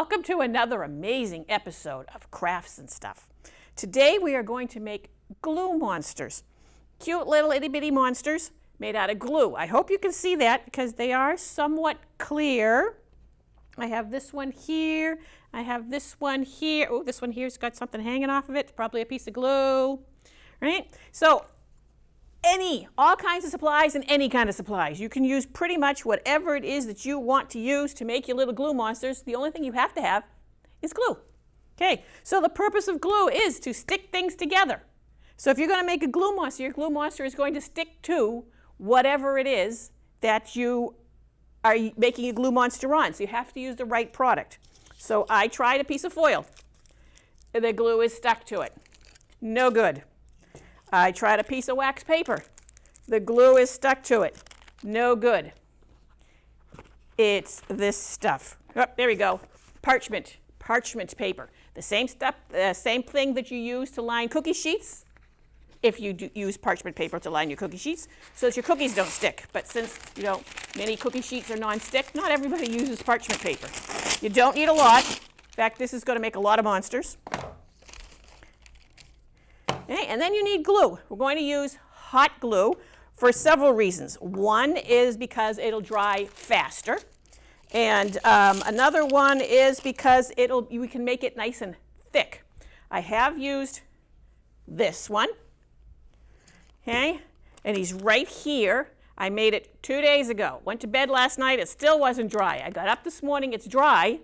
Welcome to another amazing episode of Crafts and Stuff. Today we are going to make glue monsters. Cute little itty bitty monsters made out of glue. I hope you can see that because they are somewhat clear. I have this one here. I have this one here. Oh, this one here's got something hanging off of it. Probably a piece of glue, right? So all kinds of supplies and any kind of supplies. You can use pretty much whatever it is that you want to use to make your little glue monsters. The only thing you have to have is glue. Okay, so the purpose of glue is to stick things together. So if you're going to make a glue monster, your glue monster is going to stick to whatever it is that you are making a glue monster on. So you have to use the right product. So I tried a piece of foil. The glue is stuck to it. No good. I tried a piece of wax paper. The glue is stuck to it. No good. It's this stuff. Oh, there we go. Parchment paper. The same stuff, the same thing that you use to line cookie sheets, if you use parchment paper to line your cookie sheets, so that your cookies don't stick. But since, many cookie sheets are non-stick, not everybody uses parchment paper. You don't need a lot. In fact, this is going to make a lot of monsters. Okay, and then you need glue. We're going to use hot glue for several reasons. One is because it'll dry faster, and another one is because we can make it nice and thick. I have used this one, okay, and he's right here. I made it 2 days ago. Went to bed last night. It still wasn't dry. I got up this morning. It's dry,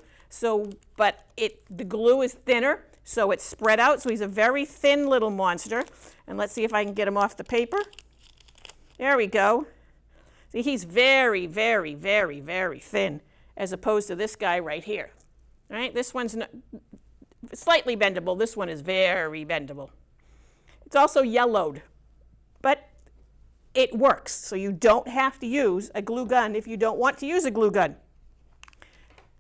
but the glue is thinner. So it's spread out, so he's a very thin little monster. And let's see if I can get him off the paper. There we go. See, he's very, very, very, very thin, as opposed to this guy right here. All right, this one's slightly bendable. This one is very bendable. It's also yellowed, but it works. So you don't have to use a glue gun if you don't want to use a glue gun.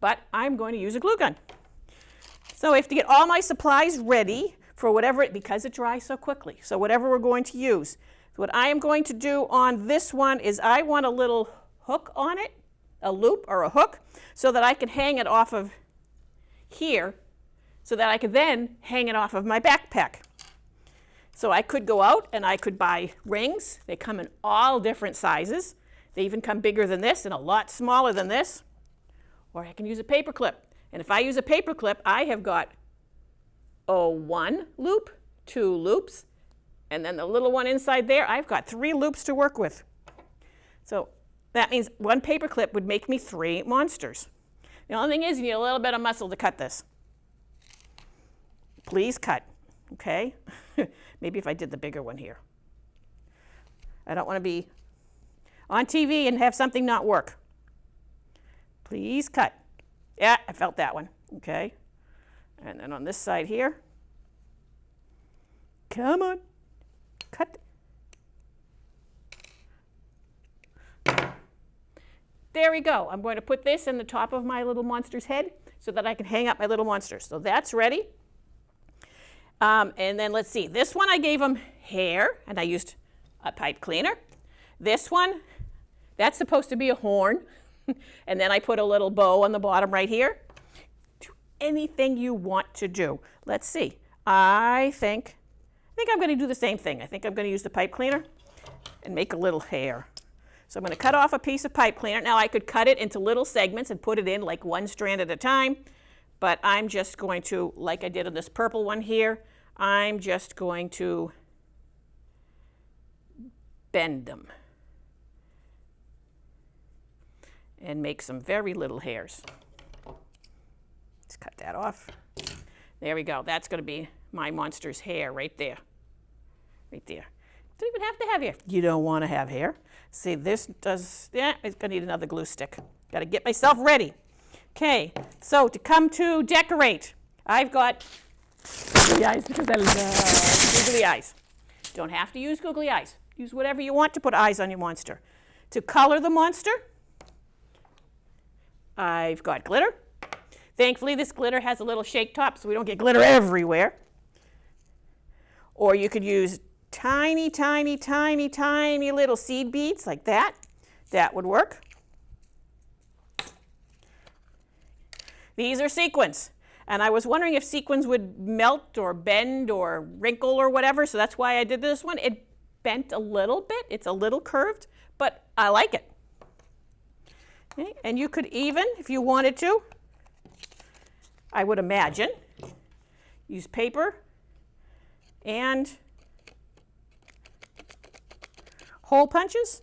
But I'm going to use a glue gun. So I have to get all my supplies ready for because it dries so quickly. So whatever we're going to use. What I am going to do on this one is I want a little hook on it, a loop or a hook, so that I can hang it off of here, so that I could then hang it off of my backpack. So I could go out and I could buy rings. They come in all different sizes. They even come bigger than this and a lot smaller than this. Or I can use a paper clip. And if I use a paper clip, I have got one loop, 2 loops, and then the little one inside there, I've got 3 loops to work with. So that means one paper clip would make me 3 monsters. The only thing is you need a little bit of muscle to cut this. Please cut, okay? Maybe if I did the bigger one here. I don't want to be on TV and have something not work. Please cut. Yeah, I felt that one, okay. And then on this side here, come on, cut. There we go. I'm going to put this in the top of my little monster's head so that I can hang up my little monsters. So that's ready. And then let's see, this one I gave him hair, and I used a pipe cleaner. This one, that's supposed to be a horn. And then I put a little bow on the bottom right here. Do anything you want to do. Let's see. I think I'm going to do the same thing. I think I'm going to use the pipe cleaner and make a little hair. So I'm going to cut off a piece of pipe cleaner. Now I could cut it into little segments and put it in like 1 strand at a time. But I'm just going to, like I did on this purple one here, I'm just going to bend them and make some very little hairs. Let's cut that off. There we go. That's going to be my monster's hair right there. Right there. Don't even have to have hair. You don't want to have hair. See, it's going to need another glue stick. Got to get myself ready. Okay, so to come to decorate, I've got googly eyes because I love googly eyes. Don't have to use googly eyes. Use whatever you want to put eyes on your monster. To color the monster, I've got glitter. Thankfully, this glitter has a little shake top so we don't get glitter everywhere. Or you could use tiny, tiny, tiny, tiny little seed beads like that. That would work. These are sequins. And I was wondering if sequins would melt or bend or wrinkle or whatever, so that's why I did this one. It bent a little bit. It's a little curved, but I like it. Okay. And you could even, if you wanted to, I would imagine, use paper and hole punches.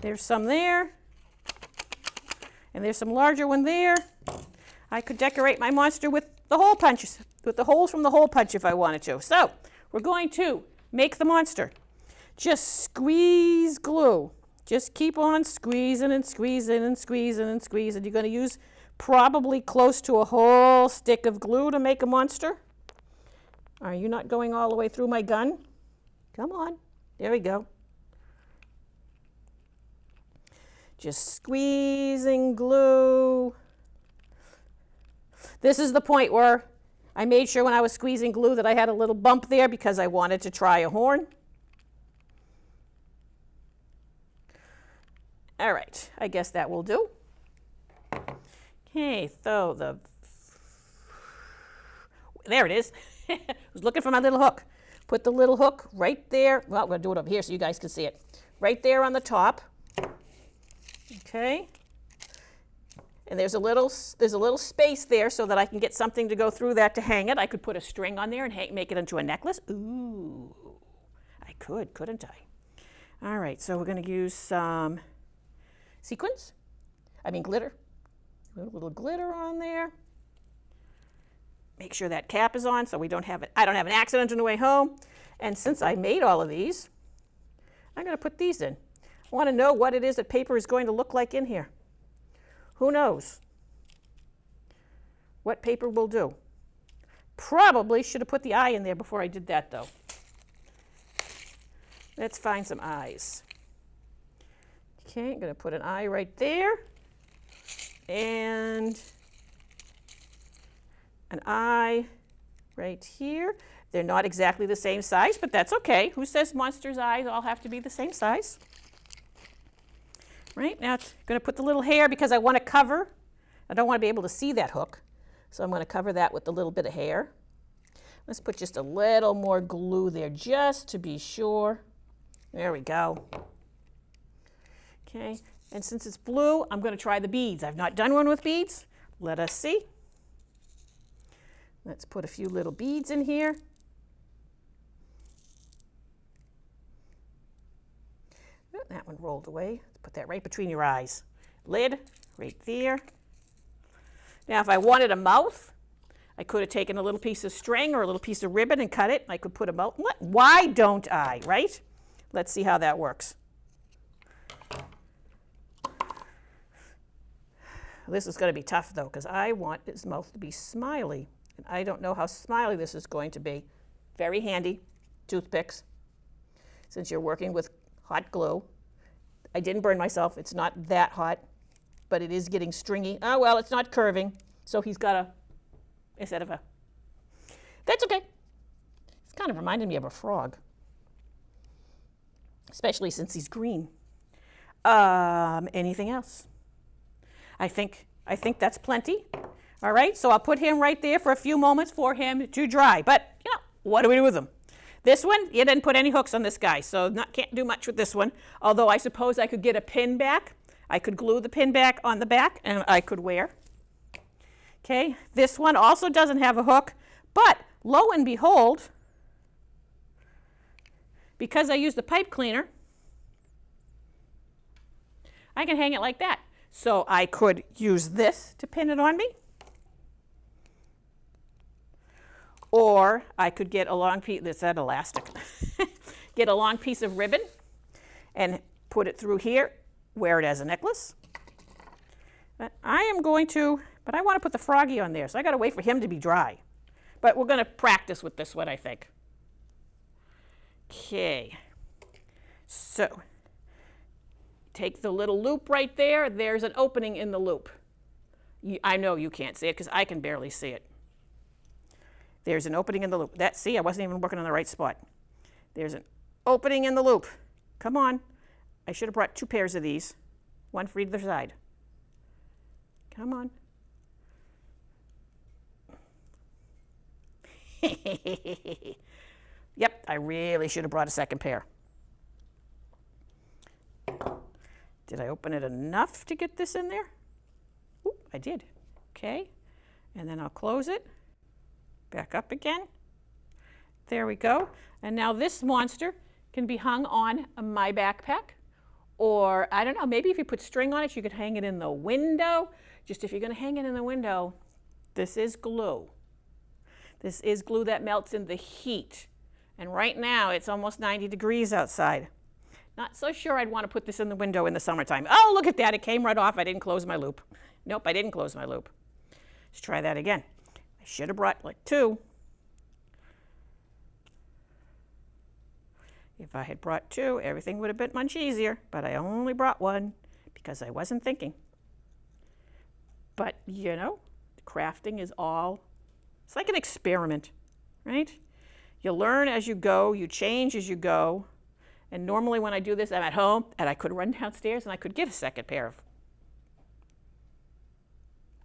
There's some there, and there's some larger one there. I could decorate my monster with the hole punches, with the holes from the hole punch if I wanted to. So we're going to make the monster. Just squeeze glue. Just keep on squeezing and squeezing and squeezing and squeezing. You're going to use probably close to a whole stick of glue to make a monster. Are you not going all the way through my gun? Come on. There we go. Just squeezing glue. This is the point where I made sure when I was squeezing glue that I had a little bump there because I wanted to try a horn. All right, I guess that will do. Okay, so there it is. I was looking for my little hook. Put the little hook right there. Well, we're going to do it up here so you guys can see it. Right there on the top. Okay. And there's a little space there so that I can get something to go through that to hang it. I could put a string on there and make it into a necklace. Ooh, I could, couldn't I? All right, so we're going to use some glitter. A little glitter on there. Make sure that cap is on so I don't have an accident on the way home. And since I made all of these, I'm going to put these in. I want to know what it is that paper is going to look like in here. Who knows what paper will do? Probably should have put the eye in there before I did that, though. Let's find some eyes. Okay, I'm going to put an eye right there. And an eye right here. They're not exactly the same size, but that's okay. Who says monsters' eyes all have to be the same size? Right, now I'm going to put the little hair because I want to cover. I don't want to be able to see that hook. So I'm going to cover that with a little bit of hair. Let's put just a little more glue there just to be sure. There we go. Okay, and since it's blue, I'm going to try the beads. I've not done one with beads. Let us see. Let's put a few little beads in here. Oh, that one rolled away. Let's put that right between your eyes. Lid, right there. Now, if I wanted a mouth, I could have taken a little piece of string or a little piece of ribbon and cut it. I could put a mouth. Why don't I, right? Let's see how that works. This is going to be tough, though, because I want his mouth to be smiley. And I don't know how smiley this is going to be. Very handy, toothpicks, since you're working with hot glue. I didn't burn myself. It's not that hot, but it is getting stringy. Oh, well, it's not curving, so he's got a, instead of a, that's okay. It's kind of reminded me of a frog, especially since he's green. Anything else? I think that's plenty. All right, so I'll put him right there for a few moments for him to dry. But, you know, what do we do with him? This one, you didn't put any hooks on this guy, so can't do much with this one. Although I suppose I could get a pin back. I could glue the pin back on the back, and I could wear. Okay, this one also doesn't have a hook, but lo and behold, because I used the pipe cleaner, I can hang it like that. So I could use this to pin it on me. Or I could get a long piece, that's that elastic, get a long piece of ribbon and put it through here, wear it as a necklace. But I want to put the froggy on there, so I got to wait for him to be dry. But we're going to practice with this one, I think. Okay, so take the little loop right there. There's an opening in the loop. I know you can't see it because I can barely see it. There's an opening in the loop. See, I wasn't even working on the right spot. There's an opening in the loop. Come on. I should have brought 2 pairs of these, one for either side. Come on. Yep, I really should have brought a second pair. Did I open it enough to get this in there? Oop, I did. Okay, and then I'll close it. Back up again. There we go. And now this monster can be hung on my backpack. Or, I don't know, maybe if you put string on it, you could hang it in the window. Just if you're going to hang it in the window, this is glue. This is glue that melts in the heat. And right now, it's almost 90 degrees outside. Not so sure I'd want to put this in the window in the summertime. Oh, look at that. It came right off. I didn't close my loop. Nope, I didn't close my loop. Let's try that again. I should have brought like 2. If I had brought 2, everything would have been much easier, but I only brought 1 because I wasn't thinking. But, you know, crafting is all, it's like an experiment, right? You learn as you go, you change as you go, and normally when I do this, I'm at home, and I could run downstairs and I could get a second pair of,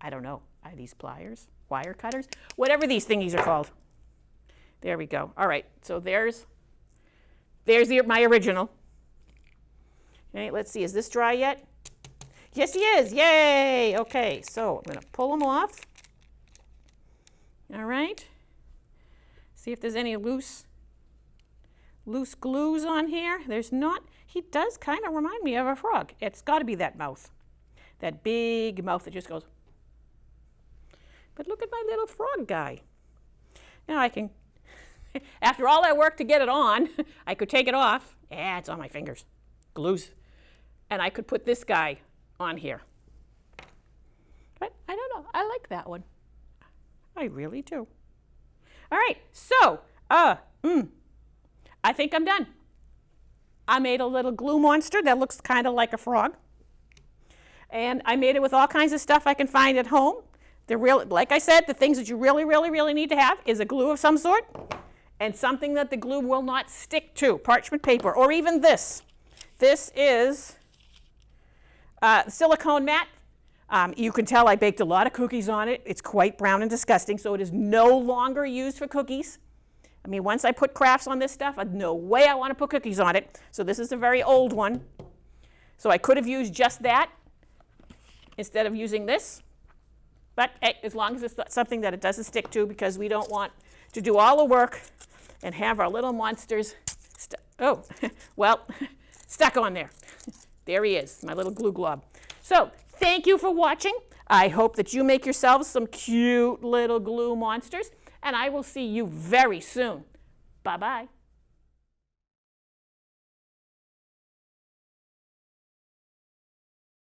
I don't know, are these pliers, wire cutters, whatever these thingies are called. There we go. All right, so there's my original. Okay, let's see, is this dry yet? Yes, he is, yay! Okay, so I'm gonna pull them off. All right. See if there's any loose glues on here. There's not. He does kind of remind me of a frog. It's got to be that mouth. That big mouth that just goes. But look at my little frog guy. Now I can, after all that work to get it on, I could take it off. Yeah, it's on my fingers. Glues. And I could put this guy on here. But I don't know. I like that one. I really do. All right, so, I think I'm done. I made a little glue monster that looks kind of like a frog. And I made it with all kinds of stuff I can find at home. Like I said, the things that you really, really, really need to have is a glue of some sort and something that the glue will not stick to, parchment paper, or even this. This is silicone mat. You can tell I baked a lot of cookies on it. It's quite brown and disgusting, so it is no longer used for cookies. I mean, once I put crafts on this stuff, no way I want to put cookies on it. So this is a very old one. So I could have used just that instead of using this. But hey, as long as it's something that it doesn't stick to, because we don't want to do all the work and have our little monsters, stuck on there. There he is, my little glue glob. So thank you for watching. I hope that you make yourselves some cute little glue monsters, and I will see you very soon. Bye-bye.